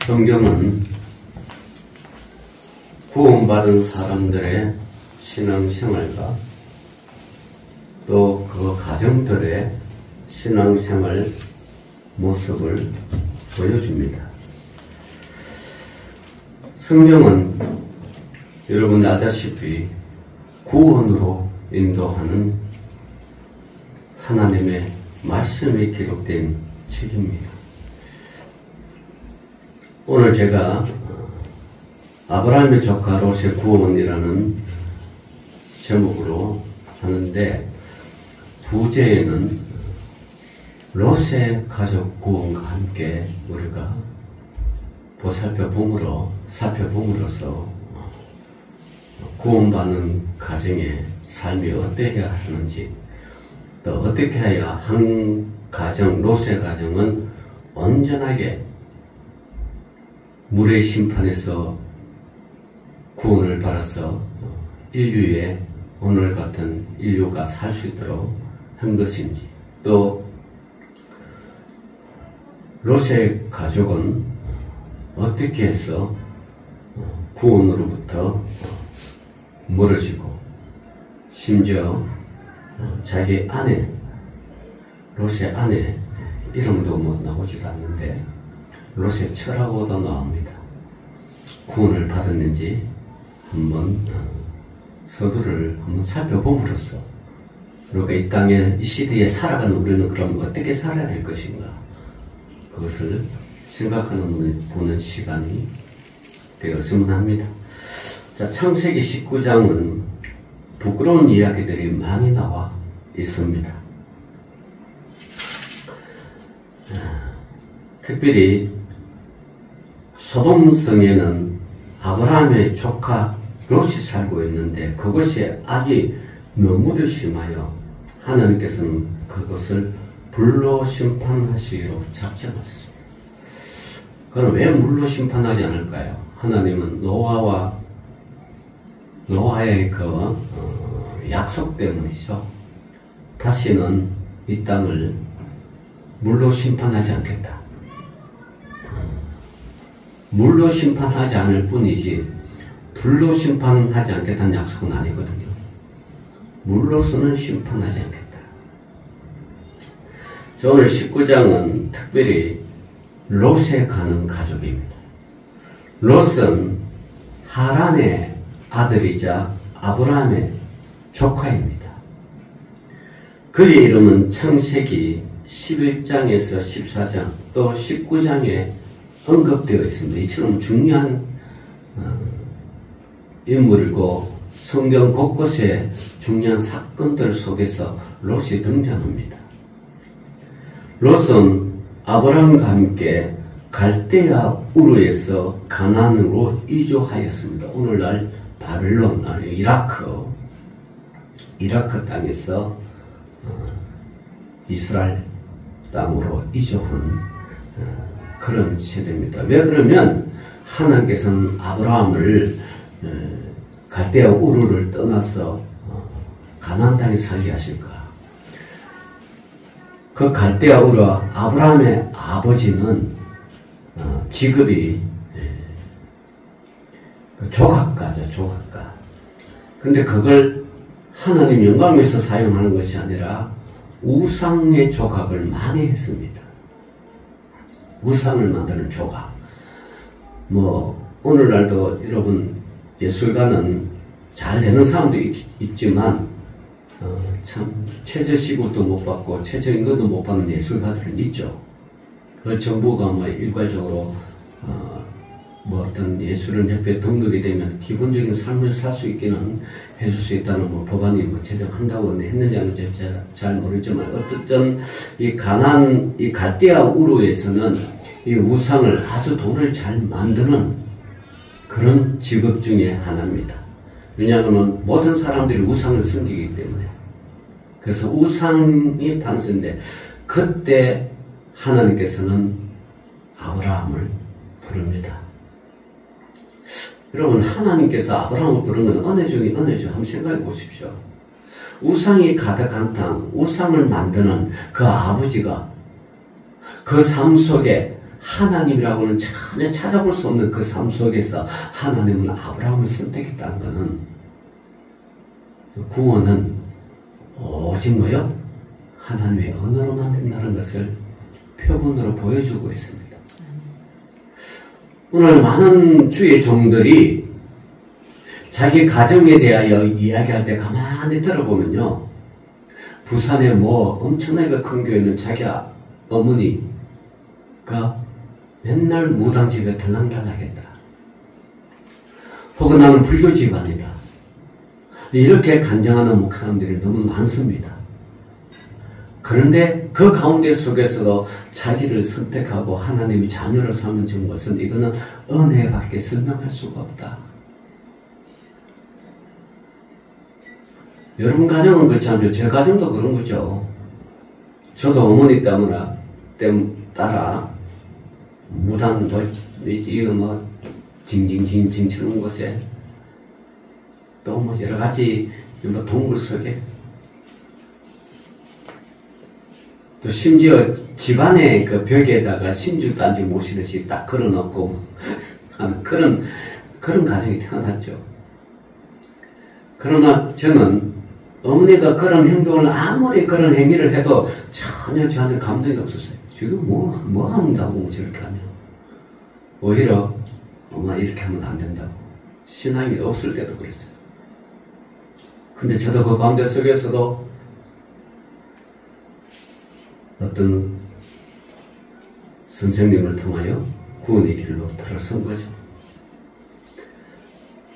성경은 구원받은 사람들의 신앙생활과 또 그 가정들의 신앙생활 모습을 보여줍니다. 성경은 여러분 아다시피 구원으로 인도하는 하나님의 말씀이 기록된 책입니다. 오늘 제가 아브라함의 조카 롯의 구원이라는 제목으로 하는데, 부제에는 롯의 가족 구원과 함께 우리가 살펴봄으로써 구원받는 가정의 삶이 어떠해야 하는지, 또 어떻게 해야 한 가정, 롯의 가정은 온전하게 물의 심판에서 구원을 받아서 인류의 오늘 같은 인류가 살 수 있도록 한 것인지, 또 롯의 가족은 어떻게 해서 구원으로부터 멀어지고, 심지어 자기 아내, 롯의 아내 이름도 나오지도 않는데 롯의 처라고도 나옵니다. 구원을 받았는지 한번 서두를 한번 살펴봄으로써, 그러니까 이 땅에, 이 시대에 살아가는 우리는 그럼 어떻게 살아야 될 것인가, 그것을 생각하는 보는 시간이 되었으면 합니다. 자, 창세기 19장은 부끄러운 이야기들이 많이 나와 있습니다. 특별히 소돔성에는 아브라함의 조카 롯이 살고 있는데, 그것이 악이 너무도 심하여 하나님께서는 그것을 불로 심판하시기로 작정하셨습니다. 그럼 왜 물로 심판하지 않을까요? 하나님은 노아의 그 약속 때문이죠. 다시는 이 땅을 물로 심판하지 않겠다. 물로 심판하지 않을 뿐이지 불로 심판하지 않겠다는 약속은 아니거든요. 물로서는 심판하지 않겠다. 자, 오늘 19장은 특별히 롯에 가는 가족입니다. 롯은 하란의 아들이자 아브라함의 조카입니다. 그의 이름은 창세기 11장에서 14장 또 19장에 언급되어 있습니다. 이처럼 중요한 인물이고 성경 곳곳에 중요한 사건들 속에서 롯이 등장합니다. 롯은 아브라함과 함께 갈대아 우르에서 가나안으로 이주하였습니다. 오늘날 바벨론, 이라크 땅에서 이스라엘 땅으로 이주한 그런 세대입니다. 왜 그러면 하나님께서는 아브라함을 갈대아 우르를 떠나서 가나안 땅에 살게 하실까? 그 갈대아 우르 아브라함의 아버지는 직업이 조각가죠, 조각가. 근데 그걸 하나님 영광을 위해서 사용하는 것이 아니라 우상의 조각을 많이 했습니다. 우상을 만드는 조각. 오늘날도 여러분 예술가는 잘 되는 사람도 있지만 참 최저시급도 못 받고 최저임금도 못 받는 예술가들은 있죠. 그걸 정부가 일괄적으로 어떤 예술을 협회에 등록이 되면 기본적인 삶을 살 수 있기는 해줄 수 있다는 법안이 제정한다고 했는지 안 했는지 잘 모르지만, 어쨌든 이 가나안, 이 갈대아 우르에서는 이 우상을 아주 돈을 잘 만드는 그런 직업 중에 하나입니다. 왜냐하면 모든 사람들이 우상을 섬기기 때문에. 그래서 우상이 반세인데, 그때 하나님께서는 아브라함을 부릅니다. 여러분, 하나님께서 아브라함을 부르는 건 어느 중에 어느죠? 한번 생각해 보십시오. 우상이 가득한 땅, 우상을 만드는 그 아버지가 그 삶 속에 하나님이라고는 전혀 찾아볼 수 없는 그 삶 속에서 하나님은 아브라함을 선택했다는 것은 구원은 오직 뭐요? 하나님의 언어로만 된다는 것을 표본으로 보여주고 있습니다. 오늘 많은 주의 종들이 자기 가정에 대하여 이야기할 때 가만히 들어보면요. 부산에 뭐 엄청나게 큰 교회 있는 자기 어머니가 맨날 무당집에 들락날락했다. 혹은 나는 불교 집안이다. 이렇게 간증하는 목사님들이 너무 많습니다. 그런데 그 가운데 속에서도 자기를 선택하고 하나님이 자녀를 삼는 것은 이거는 은혜밖에 설명할 수가 없다. 여러분 가정은 그렇지 않죠? 제 가정도 그런 거죠. 저도 어머니 따라 무당 이거 뭐 징징징징 치는 곳에 또 뭐 여러 가지 뭐 동굴 속에 또 심지어 집안의 그 벽에다가 신주단지 모시듯이 딱 걸어놓고 하는 그런 가정이 태어났죠. 그러나 저는 어머니가 그런 행동을 아무리 그런 행위를 해도 전혀 저한테 감동이 없었어요. 지금 뭐 한다고 저렇게 하냐. 오히려 엄마 이렇게 하면 안 된다고. 신앙이 없을 때도 그랬어요. 근데 저도 그 가운데 속에서도 어떤 선생님을 통하여 구원의 길로 들어선 거죠.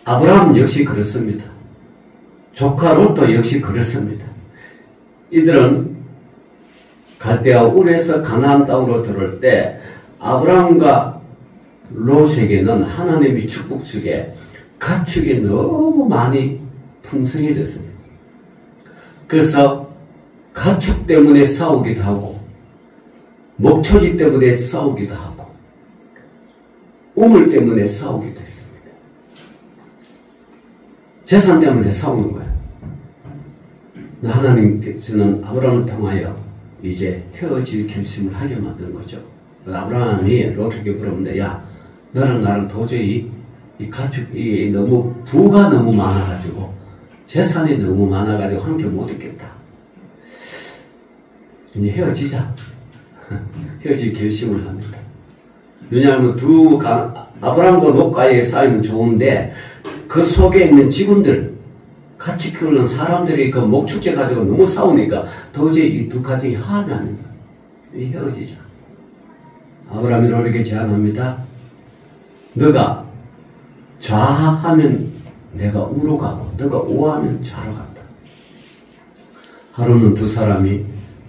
아브라함 역시 그렇습니다. 조카 롯도 역시 그렇습니다. 이들은 갈대아 울에서 가나안 땅으로 들어올 때 아브라함과 롯에게는 하나님의 축복 속에 가축이 너무 많이 풍성해졌습니다. 그래서 가축 때문에 싸우기도 하고 목초지 때문에 싸우기도 하고 우물 때문에 싸우기도 했습니다. 재산 때문에 싸우는 거예요. 하나님께서는 아브라함을 통하여 이제 헤어질 결심을 하게 만든 거죠. 아브라함이 롯에게 물었는데, 야, 너랑 나랑 도저히 이 가축이 너무 부가 너무 많아가지고 재산이 너무 많아가지고 함께 못 있겠다. 이제 헤어지자. 헤어질 결심을 합니다. 왜냐하면 아브라함과 롯과의 사이는 좋은데 그 속에 있는 직원들, 같이 키우는 사람들이 그 목축제 가지고 너무 싸우니까 도저히 이 두 가정이 화합이 안 된다. 헤어지자. 아브라함이 롯에게 제안합니다. 너가 좌하면 내가 우로 가고 너가 우하면 좌로 간다. 하루는 두 사람이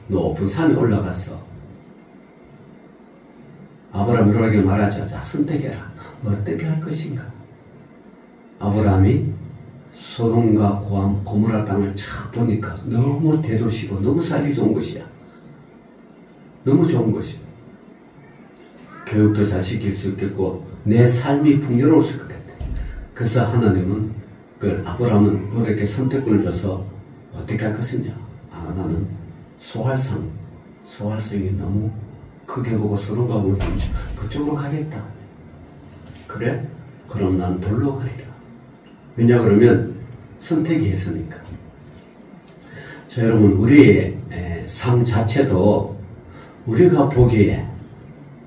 높은 산에 올라가서 아브라함이 롯에게 말하자. 자, 선택해라. 어떻게 할 것인가? 아브라함이 소돔과 고모라 땅을 쫙 보니까 너무 대도시고 너무 살기 좋은 곳이야. 너무 좋은 곳이야. 교육도 잘 시킬 수 있겠고 내 삶이 풍요로울 것 같아. 그래서 하나님은 아브라함은 롯에게 선택권을 줘서 어떻게 할 것이냐. 나는 소활성이 너무 크게 보고 소돔과 고모라 그쪽으로 가겠다. 그래? 그럼 난 돌로 가리라. 왜냐 그러면 선택이 했으니까. 자, 여러분, 우리의 삶 자체도 우리가 보기에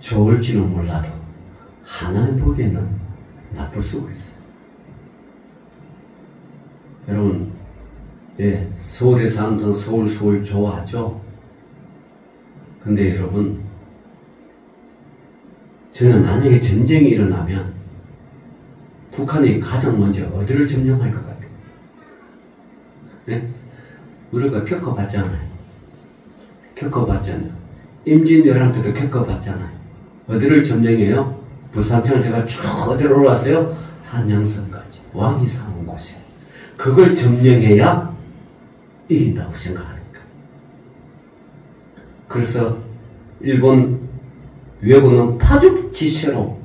좋을지는 몰라도 하나님 보기에는 나쁠 수가 있어요. 여러분, 서울에 사는 사람들은 서울 좋아하죠? 근데 여러분, 저는 만약에 전쟁이 일어나면 북한이 가장 먼저 어디를 점령할 것 같아요? 네? 우리가 겪어봤잖아요. 임진왜란 때도 겪어봤잖아요. 어디를 점령해요? 부산청을 제가 쭉 어디로 올라왔어요? 한양성까지. 왕이 사는 곳에. 그걸 점령해야 이긴다고 생각하니까. 그래서 일본 외군은 파죽지세로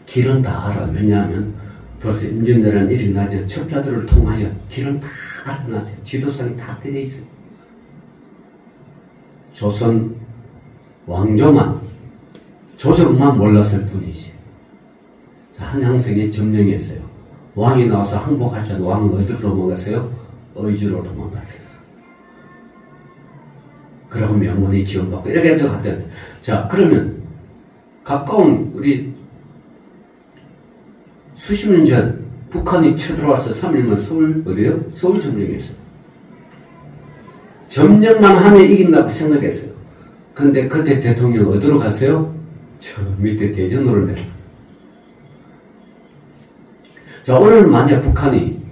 길은 다 알아. 왜냐하면 벌써 임진왜란 일이 나죠. 첩자들을 통하여 길은 다 알아놨어요. 지도선이 다 되어 있어요. 조선 왕조만, 조정만 몰랐을 뿐이지. 한양성이 점령했어요. 왕이 나와서 항복할 때는 왕은 어디로 도망갔어요? 의주로 도망갔어요. 그러고 명문이 지원받고 이렇게 해서 갔대요. 자, 그러면 가까운 우리 수십 년 전 북한이 쳐들어와서 3일만 서울 어디요? 서울 점령했어요. 점령만 하면 이긴다고 생각했어요. 근데 그때 대통령 어디로 갔어요? 저 밑에 대전으로 내려갔어요. 자, 오늘 만약 북한이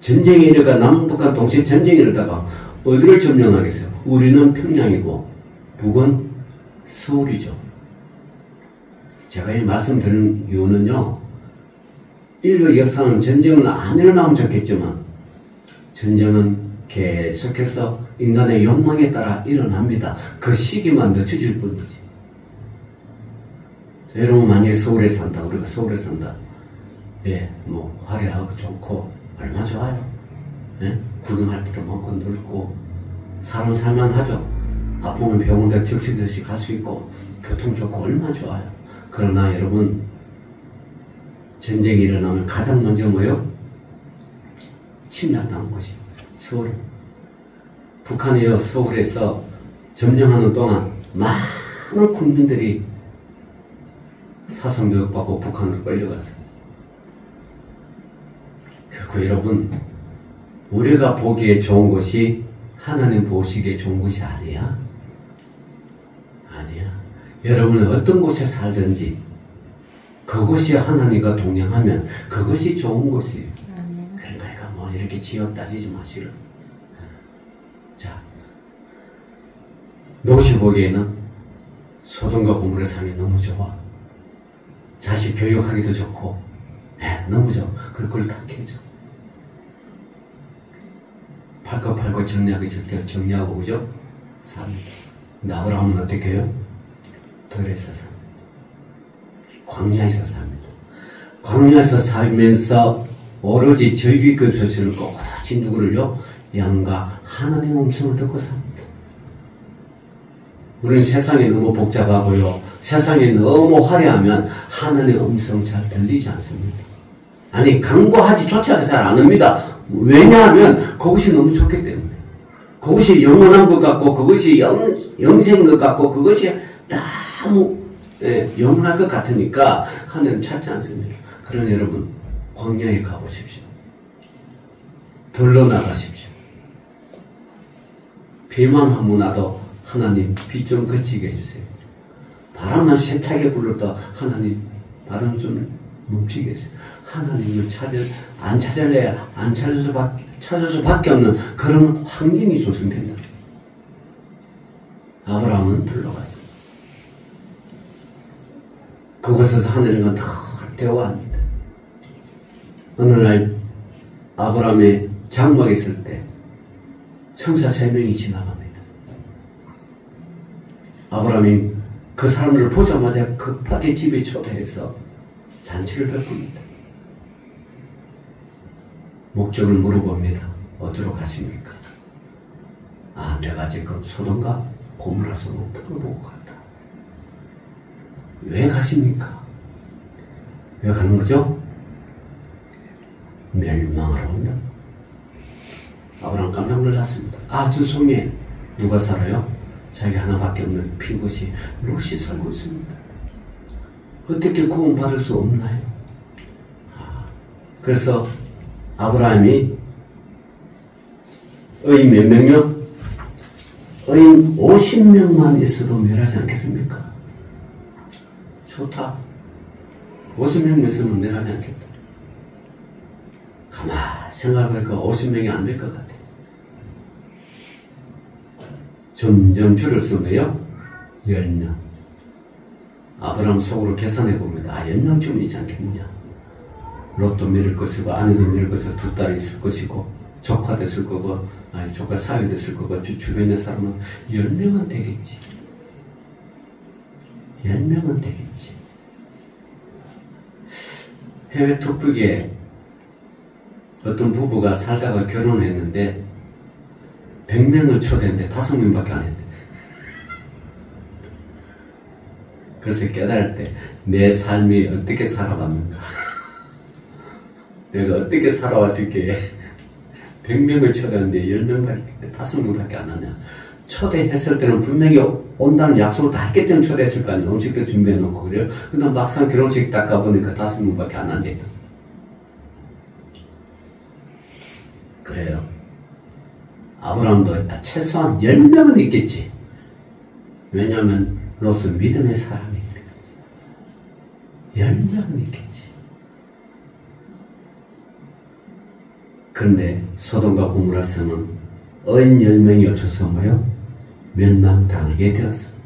전쟁이 일어가 남북한 동시에 전쟁이 일어다가 어디를 점령하겠어요? 우리는 평양이고 북은 서울이죠. 제가 이 말씀드리는 이유는요, 인류 역사는 전쟁은 안 일어나면 좋겠지만 전쟁은 계속해서 인간의 욕망에 따라 일어납니다. 그 시기만 늦춰질 뿐이지. 자, 여러분 만약에 서울에 산다, 우리가 서울에 산다. 예, 뭐 화려하고 좋고 얼마나 좋아요. 예? 구경할 때도 많고 넓고 사람 살만하죠. 아프면 병원에 적시듯이 갈 수 있고 교통 좋고 얼마나 좋아요. 그러나 여러분, 전쟁이 일어나면 가장 먼저 뭐요? 침략당한 것이 서울. 북한이요, 서울에서 점령하는 동안 많은 국민들이 사성교육받고 북한으로 끌려갔어요. 그리고 여러분, 우리가 보기에 좋은 것이 하나님 보시기에 좋은 것이 아니야. 아니야. 여러분은 어떤 곳에 살든지 그것이 하나님과 동행하면 그것이 좋은 것이에요. 그러니까 뭐 이렇게 지역 따지지 마시라. 자, 노시 보기에는 소돔과 고모라 삶이 너무 좋아. 자식 교육하기도 좋고, 너무 좋아. 그걸 다 깨져. 팔고 정리하고 그죠? 삽니다. 근데 아브라함은 어떻게 해요? 들에서 삽니다. 광야에서 삽니다. 광야에서 살면서 오로지 절기급 소식을 꼿꼿이 누구를요? 양과 하나님의 음성을 듣고 삽니다. 우리는 세상이 너무 복잡하고요, 세상이 너무 화려하면 하나님의 음성 잘 들리지 않습니다. 아니, 강구하지조차도 잘 안 합니다. 왜냐하면 그것이 너무 좋기 때문에. 그것이 영원한 것 같고, 그것이 영생인 것 같고, 그것이 너무 영원할 것 같으니까 하나님 찾지 않습니다. 그러나 여러분, 광야에 가보십시오. 들러 나가십시오. 비만 한 번 와도 하나님 비 좀 그치게 해주세요. 바람만 세차게 불렀다 하나님 바람 좀 멈추게 해주세요. 하나님을 안 찾을 수밖에 없는 그런 환경이 조성된다. 아브라함은 불러갔습니다. 그곳에서 하나님과 늘 대화합니다. 어느 날 아브라함의 장막에 있을 때 천사 3명이 지나갑니다. 아브라함이 그 사람들을 보자마자 급하게 집에 초대해서 잔치를 베풉니다. 목적을 물어봅니다. 어디로 가십니까? 아, 내가 지금 소돔과 고모라 성을 보고 갔다. 왜 가십니까? 왜 가는 거죠? 멸망하러 온다. 아브라함 깜짝 놀랐습니다. 아, 저 성에 누가 살아요? 자기 하나밖에 없는 피봇이 롯이 살고 있습니다. 어떻게 구원받을 수 없나요? 그래서 아브라함이 의인 몇 명요? 의인 50명만 있어도 멸하지 않겠습니까? 좋다. 50명 있으면 멸하지 않겠다. 가만 생각해보니까 50명이 안 될 것 같아. 점점 줄었으면요 10명. 아브라함 속으로 계산해 봅니다. 아, 10명쯤 있지 않겠느냐. 롯도 믿을 것이고 아내도 믿을 것이고 두 딸이 있을 것이고 조카도 있을 거고, 아니 조카 사위도 있을 거고, 주변의 사람은 10명은 되겠지. 10명은 되겠지. 해외 톡톡에 어떤 부부가 살다가 결혼했는데 100명을 초대했는데 5명밖에 안 했대. 그래서 깨달을 때 내 삶이 어떻게 살아왔는가. 내가 어떻게 살아왔을게. 100명을 초대하는데 10명밖에, 5명밖에 안 왔냐. 초대했을 때는 분명히 온다는 약속을 다 했기 때문에 초대했을 거 아니에요. 음식도 준비해놓고 그래요. 근데 막상 결혼식 딱 가보니까 5명밖에 안 왔네. 그래요. 아브라함도 최소한 10명은 있겠지. 왜냐하면 롯은 믿음의 사람이니까. 10명은 있겠지. 그런데 소돔과 고모라 성은 어인 10명이 없어서 뭐요? 멸망당하게 되었습니다.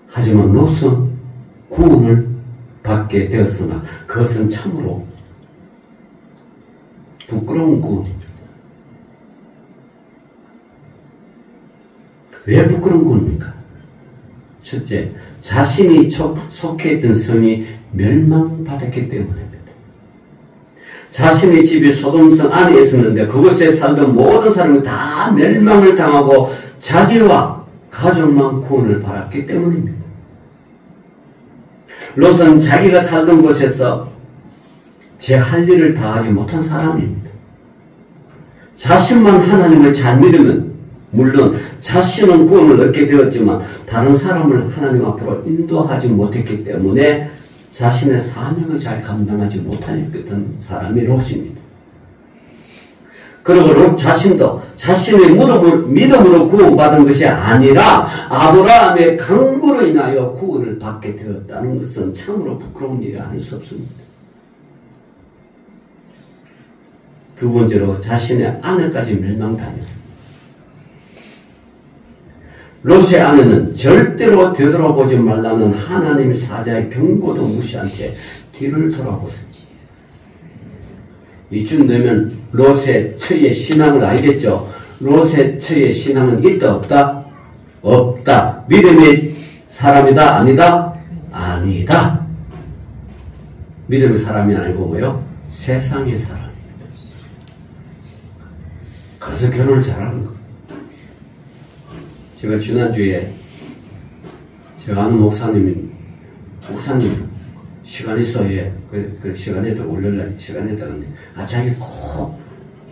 하지만 롯은 구원을 받게 되었으나 그것은 참으로 부끄러운 구원입니다. 왜 부끄러운 구원입니까? 첫째, 자신이 속해 있던 성이 멸망받았기 때문입니다. 자신의 집이 소돔성 안에 있었는데 그곳에 살던 모든 사람이 다 멸망을 당하고 자기와 가족만 구원을 받았기 때문입니다. 롯은 자기가 살던 곳에서 제 할 일을 다하지 못한 사람입니다. 자신만 하나님을 잘 믿으면 물론 자신은 구원을 얻게 되었지만 다른 사람을 하나님 앞으로 인도하지 못했기 때문에 자신의 사명을 잘 감당하지 못했던 사람이 롯입니다. 그리고 롯 자신도 자신의 믿음으로 구원받은 것이 아니라 아브라함의 강구로 인하여 구원을 받게 되었다는 것은 참으로 부끄러운 일이 아닐 수 없습니다. 두 번째로 자신의 아내까지 멸망당했습니다. 롯의 아내는 절대로 되돌아보지 말라는 하나님의 사자의 경고도 무시한 채 뒤를 돌아보았지. 이쯤 되면 롯의 처의 신앙을 알겠죠. 롯의 처의 신앙은 있다 없다? 없다. 믿음의 사람이다 아니다? 아니다. 믿음의 사람이 아니고 뭐요? 세상의 사람입니다. 그래서 결혼을 잘하는 거예요. 제가 지난주에 제가 아는 목사님 시간 있어. 예. 그 시간에 더 월요일날 시간에 더는데 자기 꼭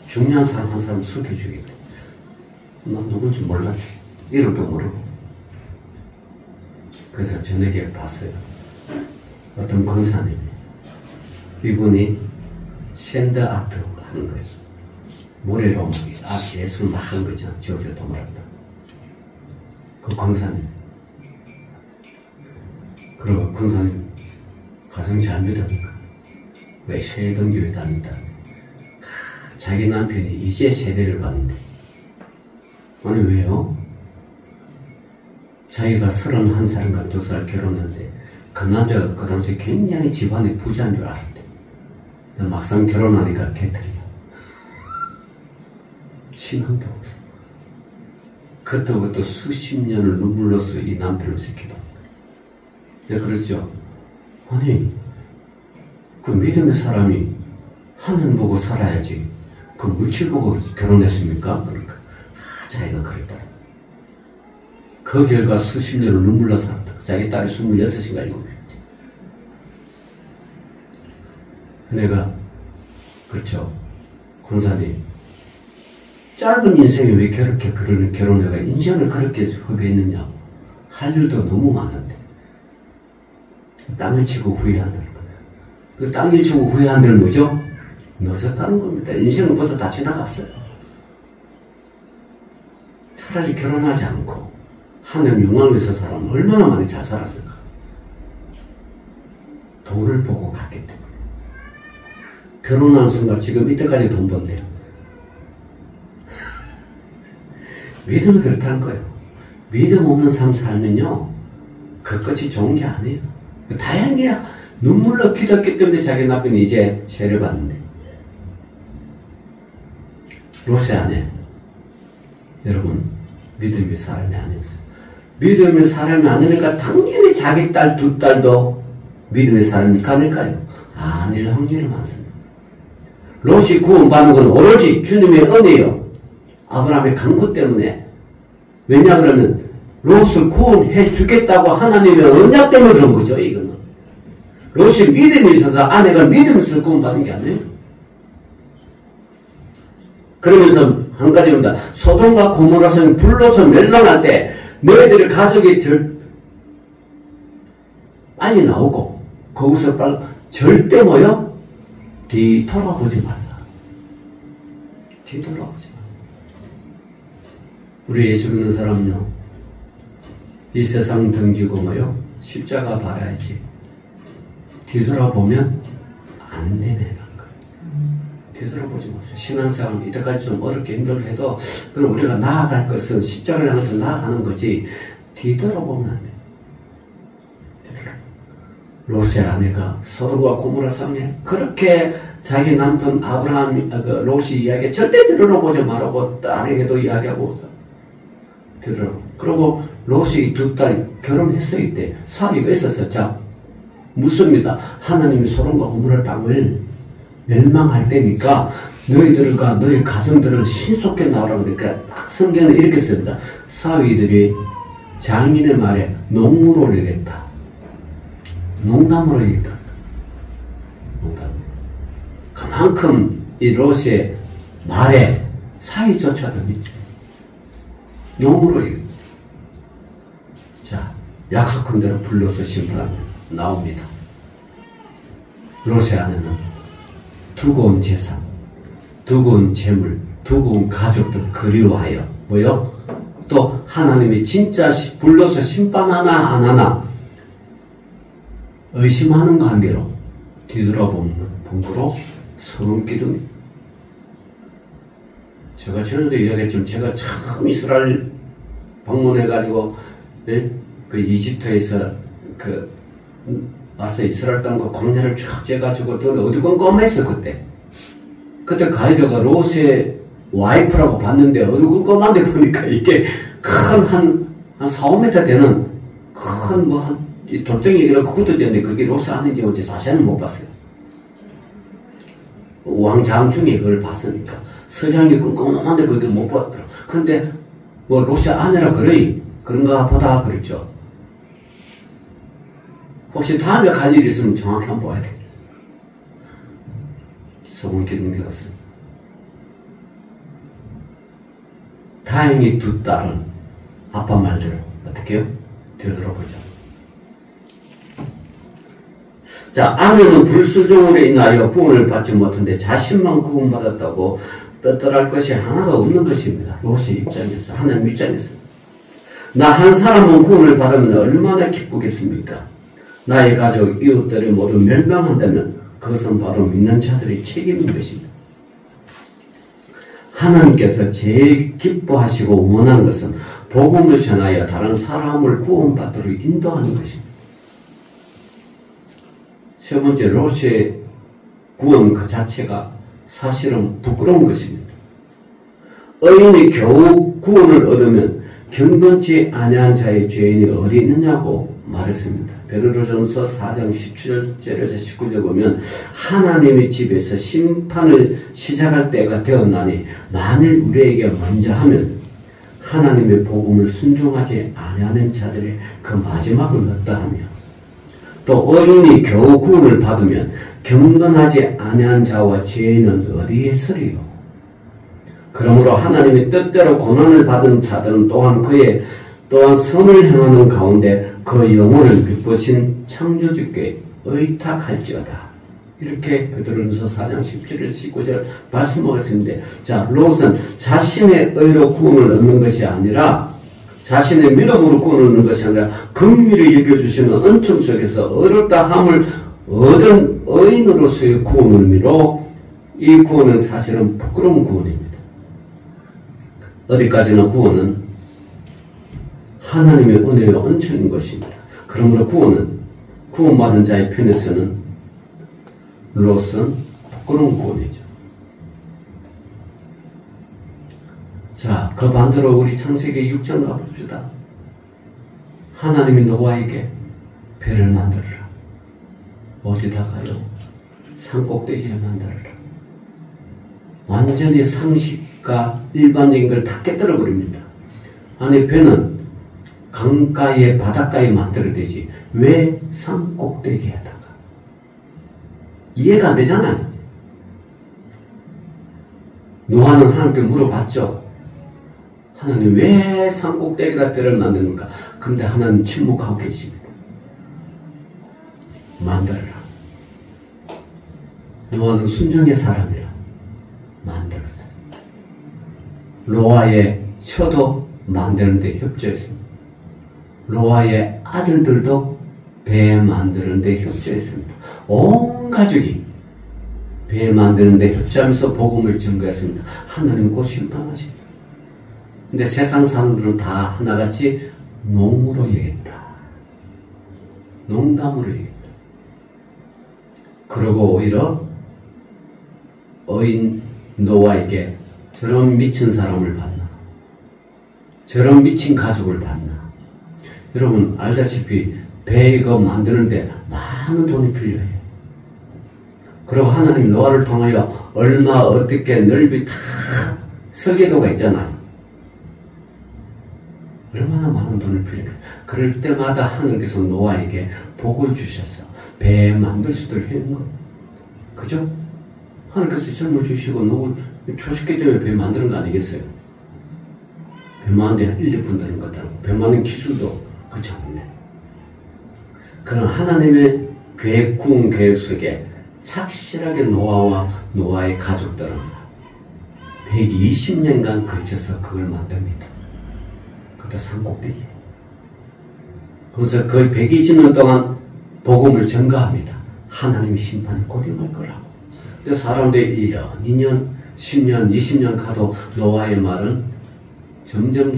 중요한 사람 한 사람 소개해주겠다. 난 누군지 몰랐지. 이름도 모르고. 그래서 저녁에 봤어요. 어떤 권사님이 이분이 샌드 아트 하는 거예요. 모래로 예술 막 하는 거 있잖아. 지어져 도말한다. 그 권사님. 그리고 권사님 가정 잘 믿으니까 왜 세동교회 다닌다. 자기 남편이 이제 세례를 받는데. 아니 왜요? 자기가 31살인가 2살 결혼했는데 그 남자가 그 당시 굉장히 집안이 부자인 줄 알았대. 막상 결혼하니까 개털이야. 신앙도 없어. 그때부터 수십 년을 눈물로써 이 남편을 지키다. 네, 그렇죠. 아니, 그 믿음의 사람이 하늘 보고 살아야지. 그 물질 보고 결혼했습니까? 그러니까 자기가 그랬더라. 그 결과 수십 년을 눈물로 살았다. 자기 딸이 26인가 7이었지. 내가 그렇죠. 권사님 짧은 인생에 왜 그렇게 결혼해가 인생을 그렇게 허비했느냐. 할 일도 너무 많은데 땅을 치고 후회한다는 거예요. 그 땅을 치고 후회한다는 뭐죠? 늦었다는 겁니다. 인생은 벌써 다 지나갔어요. 차라리 결혼하지 않고 하늘 영광을 위해서 살아면 얼마나 많이 잘 살았을까. 돈을 보고 갔기 때문에. 결혼하는 순간 지금 이때까지 돈 번대요. 믿음이 그렇다는 거예요. 믿음 없는 삶 살면요 그 끝이 좋은 게 아니에요. 다행이야. 눈물로 기도했기 때문에 자기 남편이 이제 세례를 받는데. 롯의 아내 여러분 믿음의 사람이 아니었어요. 믿음의 사람이 아니니까 당연히 자기 딸 두 딸도 믿음의 사람이니까 아닐까요? 아닐 확률이 많습니다. 롯이 구원받는 건 오로지 주님의 은혜요. 아브라함의 강구 때문에. 왜냐 그러면 롯을 구원해 주겠다고 하나님의 언약 때문에 그런 거죠, 이거는. 롯이 믿음이 있어서 아내가 믿음이 있어서 구원받은 게 아니에요. 그러면서 한 가지입니다. 소돔과 고모라 성이 불로서 멸망할 때 너희들의 가족이 빨리 나오고 거기서 빨리 절대 뭐요? 뒤돌아보지 말라. 뒤돌아보지 말라. 우리 예수 믿는 사람은요, 이 세상 등지고 뭐요? 십자가 봐야지. 뒤돌아보면 안 되네. 뒤돌아보지 마세요. 신앙생활 이때까지 좀 어렵게 힘들게 해도 그럼 우리가 나아갈 것은 십자가를 향해서 나아가는 거지 뒤돌아보면 안 돼. 롯의 아내가 소돔과 고모라 성에 그렇게 자기 남편 아브라함 롯이 이야기에 절대 뒤돌아보지 말라고 딸에게도 이야기하고 들으라. 그리고 롯이 두 딸 결혼했어요. 이때 사위가 있었어요. 자, 묻습니다. 하나님이 소돔과 고모라 땅을 멸망할 때니까 너희들과 너희 가정들을 신속히 나오라 그러니까 딱 성경은 이렇게 씁니다. 사위들이 장인의 말에 농으로 이랬다. 농담으로 이랬다. 농담. 그만큼 이 롯의 말에 사위조차도 믿지. 농으로 이랬다. 자, 약속한 대로 불러서 심판합니다. 나옵니다. 롯의 아내는 두고 온 재산, 두고 온 재물, 두고 온 가족들 그리워하여 뭐요? 또 하나님이 진짜 불러서 심판하나 안 하나 의심하는 관계로 뒤돌아보는 본거로 소름기둥. 제가 전에도 이야기했지만 제가 처음 이스라엘 방문해가지고 그 이집트에서 와서 이스라엘 땅과 광야를 쫙 재가지고 또 어두컴컴했어 그때. 그때 가이드가 롯의 와이프라고 봤는데 어두컴컴한데 보니까 이게 큰 한 4, 5m 되는 큰 한 돌덩이가 굳어졌는데 그게 롯이 아닌지 어째 자세히는 못 봤어요. 왕장중에 그걸 봤으니까 서양이 끔끔한데 그게 못 봤더라. 근데 뭐 롯이 아내라 그런가 보다 그랬죠. 혹시 다음에 갈 일이 있으면 정확히 한번 봐야 돼. 소금 기둥 되었어요. 다행히 두 딸은 아빠 말대로 어떻게 해요? 되돌아보죠. 자, 아내는 불순종으로 인하여 구원을 받지 못한데 자신만 구원받았다고 떳떳할 것이 하나가 없는 것입니다. 롯의 입장에서, 하나님 입장에서. 나 한 사람은 구원을 받으면 얼마나 기쁘겠습니까? 나의 가족, 이웃들이 모두 멸망한다면 그것은 바로 믿는 자들의 책임인 것입니다. 하나님께서 제일 기뻐하시고 원하는 것은 복음을 전하여 다른 사람을 구원받도록 인도하는 것입니다. 세 번째, 롯의 구원 그 자체가 사실은 부끄러운 것입니다. 의인이 겨우 구원을 얻으면 경건치 아니한 자의 죄인이 어디 있느냐고 말했습니다. 베드로전서 4장 17절에서 19절 보면 하나님의 집에서 심판을 시작할 때가 되었나니 만일 우리에게 먼저 하면 하나님의 복음을 순종하지 아니하는 자들의 그 마지막을 얻다하며 또 의인이 겨우 구원을 받으면 경건하지 아니한 자와 죄인은 어디에 서리요? 그러므로 하나님의 뜻대로 고난을 받은 자들은 또한 또한 선을 행하는 가운데 그 영혼을 빛보신 창조주께 의탁할지어다. 이렇게 베드로전서 4장 17절에서 19절 말씀하고 있는데, 자, 롯은 자신의 의로 구원을 얻는 것이 아니라 자신의 믿음으로 구원을 얻는 것이 아니라 긍휼히 여겨주시는 은총 속에서 어렵다 함을 얻은 의인으로서의 구원을 의미로 이 구원은 사실은 부끄러운 구원입니다. 어디까지나 구원은 하나님의 은혜와 은총인 것입니다. 그러므로 구원받은 자의 편에서는 롯은 부끄러운 구원이죠. 자, 그 반대로 우리 창세기 6장 가봅시다. 하나님이 노아에게 배를 만들어라. 어디다가요? 산꼭대기에 만들어라. 완전히 상식과 일반적인 걸 다 깨뜨려 버립니다. 아니, 배는 강가에 바닷가에 만들어야 되지 왜 산 꼭대기에다가? 이해가 안 되잖아요. 노아는 하나님께 물어봤죠. 하나님 왜 산 꼭대기에다 배를 만드는가? 근데 하나님 침묵하고 계십니다. 만들어라. 노아는 순종의 사람이라 만들었어요. 노아의 처도 만드는데 협조했습니다. 노아의 아들들도 배 만드는데 협조했습니다. 온 가족이 배 만드는데 협조하면서 복음을 전거했습니다. 하나님 곧 심판하십니다. 근데 세상 사람들은 다 하나같이 농으로 여겼다. 농담으로 여겼다. 그러고 오히려 어인 노아에게 저런 미친 사람을 봤나? 저런 미친 가족을 봤나? 여러분 알다시피 배 이거 만드는데 많은 돈이 필요해요. 그리고 하나님 노아를 통하여 얼마 어떻게 넓이 다 설계도가 있잖아요. 얼마나 많은 돈을 필요해요. 그럴 때마다 하나님께서 노아에게 복을 주셨어. 배 만들 수도 있는 거. 그죠? 하나님께서 시험을 주시고 노을 초식기 때문에 배 만드는 거 아니겠어요? 배 만드는 데 1, 2분 드는 거다. 배 만드는 기술도 그렇지 않은데. 그런 하나님의 계획, 구원 계획 속에 착실하게 노아와 노아의 가족들은 120년간 걸쳐서 그걸 만듭니다. 그것도 산꼭대기. 그래서 거의 120년 동안 복음을 전가합니다. 하나님의 심판이 곧 임할 거라고. 근데 사람들이 1년, 2년, 10년, 20년 가도 노아의 말은 점점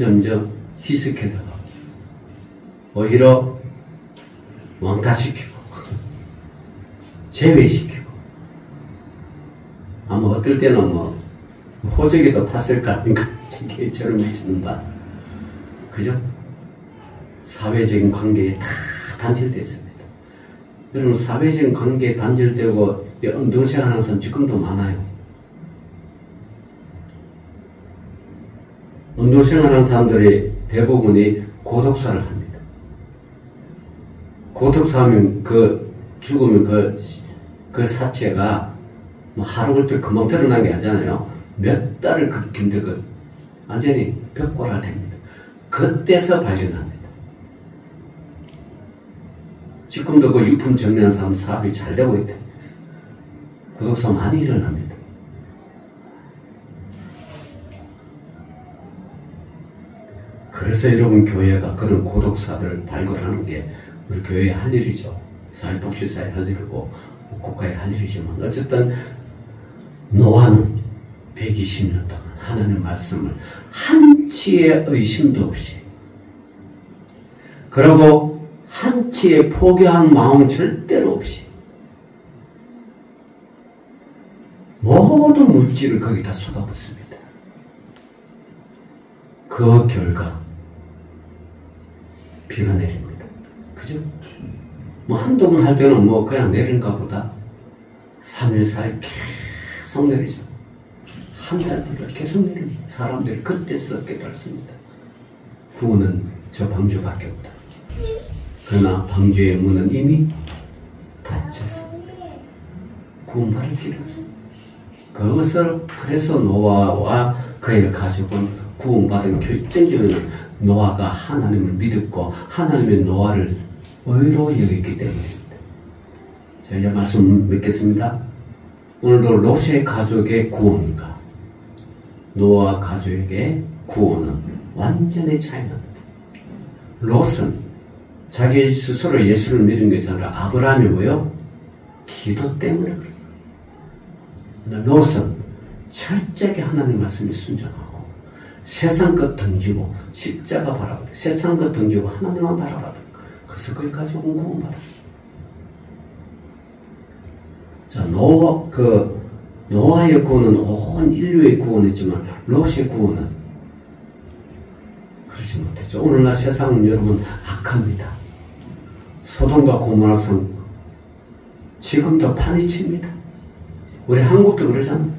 희석해다가 오히려 왕따시키고 제외시키고 아마 어떨 때는 뭐 호적에도 팠을까 아닌가 저런 미치는 바. 그죠? 사회적인 관계에 다 단절됐습니다. 여러분 사회적인 관계에 단절되고 운동생활 하는 사람 지금도 많아요. 운동생활 하는 사람들이 대부분이 고독사를 합니다. 고독사하면 죽으면 그 사체가 뭐 하루 걸쳐 금방 드러난 게 아니잖아요. 몇 달을 힘들고 완전히 벽골화됩니다. 그때서 발견합니다. 지금도 그 유품 정리하는 사람 사업이 잘 되고 있대. 고독사 많이 일어납니다. 그래서 여러분 교회가 그런 고독사들을 발굴하는 게 우리 교회의 할 일이죠. 사회복지사의 할 일이고 국가의 할 일이지만 어쨌든 노아는 120년 동안 하나님의 말씀을 한치의 의심도 없이 그리고 한치의 포기한 마음 절대로 없이 모든 물질을 거기다 쏟아붓습니다. 그 결과 비가 내립니다. 그죠? 뭐 한동안 할 때는 뭐 그냥 내린가 보다 3일, 4일 계속 내리죠. 한 달보다 계속 내립니다. 사람들이 그때서 깨달습니다. 구원은 저 방주밖에 없다. 그러나 방주의 문은 이미 닫혔습니다. 구원받을 필요 없습니다. 그것을 그래서 노아와 그의 가족은 구원받은 결정적인 노아가 하나님을 믿었고 하나님의 노아를 의로 여겼기 때문입니다. 자, 이제 말씀 맺겠습니다. 오늘도 롯의 가족의 구원과 노아 가족에게 구원은 완전히 차이납니다. 롯은 자기 스스로 예수를 믿은 것이 아니라 아브라함이 뭐요? 기도 때문에 그래요. 근데 롯은 철저하게 하나님 말씀에 순종하고 세상 것 던지고 십자가 바라보다 세상 것 던지고 하나님만 바라보다 그래서 그의 가족은 구원받아. 자, 노아의 구원은 온 인류의 구원이지만 롯의 구원은 그렇지 못했죠. 오늘날 세상은 여러분 악합니다. 소돔과 고모라성 지금도 파니칩니다. 우리 한국도 그러잖아요.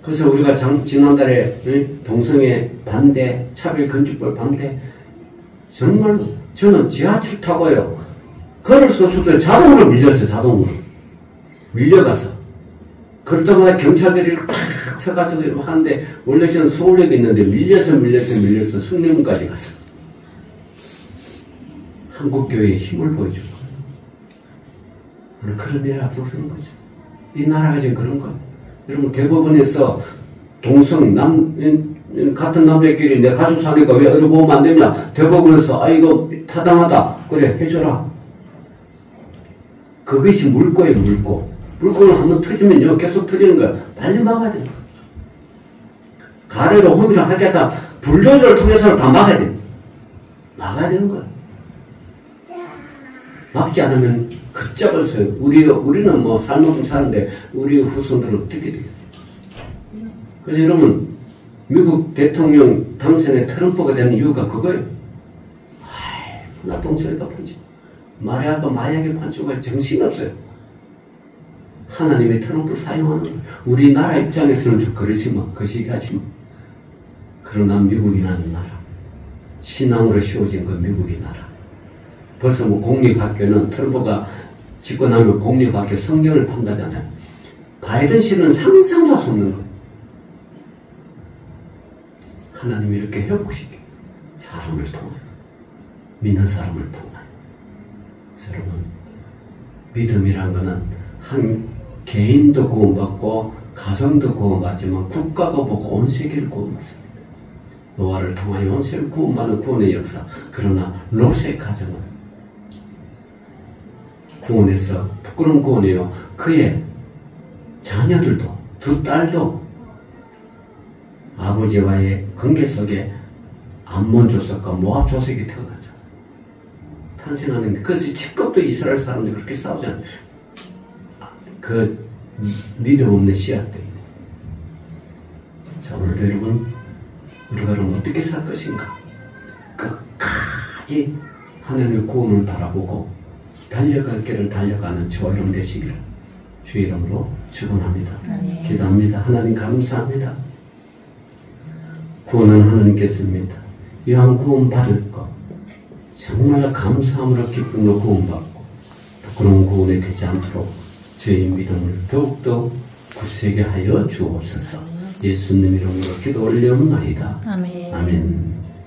그래서 우리가 지난달에 동성애 반대, 차별금지법 반대 정말로 저는 지하철 타고요. 걸을 수 없어서 자동으로 밀렸어요. 자동으로. 밀려가서. 그럴 때마다 경찰들이 딱 서가지고 이러고 하는데 원래 저는 서울역에 있는데 밀려서 숭례문까지 갔어. 한국교회의 힘을 보여준 거예요. 그런 일을 앞서서는 거죠. 이 나라가 지금 그런 거예요. 여러분 대법원에서 동성 같은 남자끼리 내 가족 사니까 왜 어려보면 안 되냐? 대법원에서 이거 타당하다. 그래 해줘라. 그것이 물고예요. 물고를 한번 터지면요 계속 터지는 거야. 빨리 막아야 돼. 가래로 홈이랑 학교에서 불조절을 통해서 다 막아야 돼. 막아야 되는 거야. 막지 않으면 걷잡을 써요. 우리는 뭐 삶을 사는데 우리 후손들은 어떻게 되겠어요? 그래서 여러분 미국 대통령 당선에 트럼프가 되는 이유가 그거예요. 나 동서리가 판지. 마리아가 마약에 판치고 정신없어요. 하나님의 트럼프를 사용하는 거예요. 우리나라 입장에서는 좀 그러지만 거시기하지만 그러나 미국이라는 나라 신앙으로 씌워진 건 미국이 나라. 벌써 뭐 공립학교는 트럼프가 짓고 나면 공립학교 성경을 판다잖아요. 바이든 씨는 상상도 할 수 없는 거예요. 하나님이 이렇게 회복시켜 사람을 통하여 믿는 사람을 통하여. 그래서 여러분 믿음이란 거는 한 개인도 구원받고 가정도 구원받지만 국가가 보고 온 세계를 구원받습니다. 노아를 통하여 온 세계를 구원받는 구원의 역사. 그러나 롯의 가정은 구원해서 부끄러운 구원이에요. 그의 자녀들도 두 딸도 아버지와의 관계 속에 암몬 조석과 모압 조석이 태어나죠. 탄생하는데 그것이 직급도 이스라엘 사람들이 그렇게 싸우지 않아요. 그 믿음 없는 씨앗 때문에. 자, 오늘도 여러분 우리가 그럼 어떻게 살 것인가? 끝까지 하나님의 구원을 바라보고 달려갈 길을 달려가는 저와 여러분 되시기를 주의 이름으로 축원합니다. 기도합니다. 하나님 감사합니다. 구원은 하나님께서입니다. 이왕 구원 받을 것 정말 감사함으로 기쁨으로 구원받고 부끄러운 구원이 되지 않도록 저희 믿음을 더욱더 굳세게 하여 주옵소서. 예수님 이름으로 기도 올려옵나이다. 아멘.